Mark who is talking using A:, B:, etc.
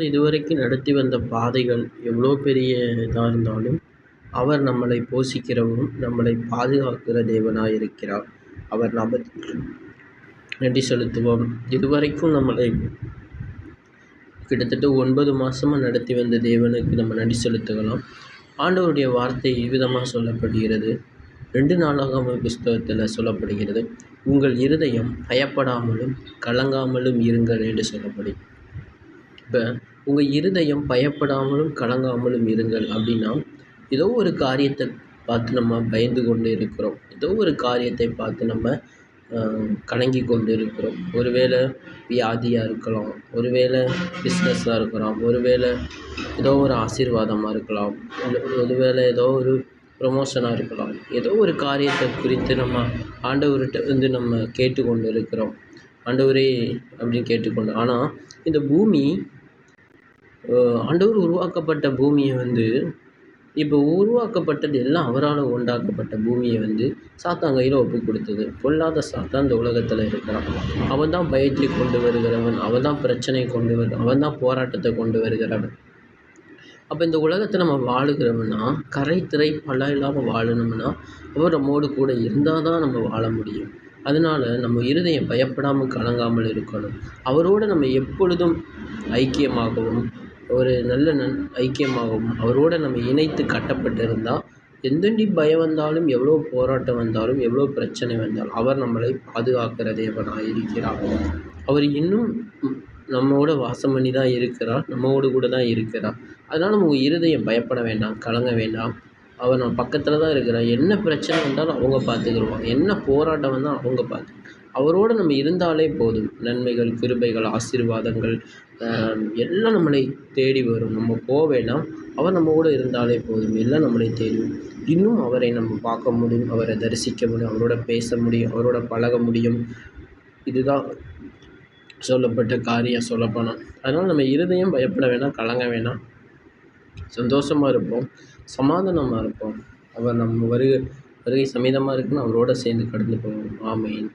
A: இதுவரைக்கும் நடத்தி வந்த பாதைகள் எவ்வளோ பெரிய இதாக இருந்தாலும், அவர் நம்மளை போஷிக்கிறவரும், நம்மளை பாதுகாக்கிற தேவனாய் இருக்கிறார். அவர் நாமத்துக்கு நன்றி செலுத்துவோம். இதுவரைக்கும் நம்மளை கிட்டத்தட்ட 9 மாதமாக நடத்தி வந்த தேவனுக்கு நம்ம நன்றி செலுத்துக்கலாம். ஆண்டவருடைய வார்த்தை இவ்விதமாக சொல்லப்படுகிறது. 2 நாளாகம புஸ்தகத்தில் சொல்லப்படுகிறது. உங்கள் இருதயம் பயப்படாமலும் கலங்காமலும் இருங்கள் என்று சொல்லப்படுகிறது. இப்போ உங்கள் இருதயம் பயப்படாமலும் கலங்காமலும் இருங்கள் அப்படின்னா, ஏதோ ஒரு காரியத்தை பார்த்து நம்ம பயந்து கொண்டு இருக்கிறோம். ஏதோ ஒரு காரியத்தை பார்த்து நம்ம கலங்கி கொண்டு இருக்கிறோம். ஒருவேளை வியாதியாக இருக்கலாம், ஒருவேளை பிஸ்னஸாக இருக்கலாம், ஒருவேளை ஏதோ ஒரு ஆசீர்வாதமாக இருக்கலாம், ஒருவேளை ஏதோ ஒரு ப்ரொமோஷனாக இருக்கலாம். ஏதோ ஒரு காரியத்தை குறித்து நம்ம ஆண்டவர்கிட்ட நம்ம கேட்டுக்கொண்டு இருக்கிறோம். ஆண்டவரே அப்படின்னு கேட்டுக்கொண்டு. ஆனால் இந்த பூமி ஆண்டவர் உருவாக்கப்பட்ட பூமியை இப்போ உருவாக்கப்பட்டது எல்லாம் அவரால் உண்டாக்கப்பட்ட பூமியை சாத்தான் கையில் ஒப்பு கொடுத்தது. பொல்லாத சாத்தான் இந்த உலகத்தில் இருக்கிறான். அவன் தான் பயத்தை கொண்டு வருகிறவன், அவன் தான் பிரச்சனையை கொண்டு வருகிறான், அவன் தான் போராட்டத்தை கொண்டு வருகிறவன். அப்போ இந்த உலகத்தை நம்ம வாழுகிறோம்னா, கரை திரை பல இல்லாமல் வாழணும்னா அவர் நம்மோடு கூட இருந்தால் தான் நம்ம வாழ முடியும். அதனால் நம்ம இருதயம் பயப்படாமல் கலங்காமல் இருக்கணும். அவரோடு நம்ம எப்பொழுதும் ஐக்கியமாகவும் ஒரு நல்ல ஐக்கியமாகவும் அவரோடு நம்ம இணைத்து கட்டப்பட்டிருந்தால், எந்தண்டி பயம் வந்தாலும், எவ்வளோ போராட்டம் வந்தாலும், எவ்வளோ பிரச்சனை வந்தாலும் அவர் நம்மளை பாதுகாக்கிற தேவனாக இருக்கிறார். அவர் இன்னும் நம்மோட வாசம் பண்ணி தான் இருக்கிறார், நம்மோடு கூட தான் இருக்கிறார். அதனால் நம்ம இருதயம் பயப்பட வேண்டாம், கலங்க வேண்டாம். அவர் நம்ம பக்கத்தில் தான் இருக்கிறார். என்ன பிரச்சனை வந்தாலும் அவங்க பார்த்துக்கிடுவாங்க, என்ன போராட்டம் வந்தாலும் அவங்க பார்த்து. அவரோடு நம்ம இருந்தாலே போதும். நன்மைகள், கிருபைகள், ஆசீர்வாதங்கள் எல்லாம் நம்மளை தேடி வரும். நம்ம போக வேண்டாம், அவர் நம்ம கூட இருந்தாலே போதும். எல்லாம் நம்மளை தேடி வரும். இன்னும் அவரை நம்ம பார்க்க முடியும், அவரை தரிசிக்க முடியும், அவரோட பேச முடியும், அவரோட பழக முடியும். இதுதான் சொல்லப்பட்ட காரியம் சொல்லப்போனால். அதனால் நம்ம இருதயம் பயப்பட வேணாம், கலங்க வேணாம், சந்தோஷமாக இருப்போம், சமாதானமாக இருப்போம். அவர் நம்ம வருகை சமீதமாக இருக்குன்னு அவரோடு சேர்ந்து கடந்து போவோம். ஆமென்.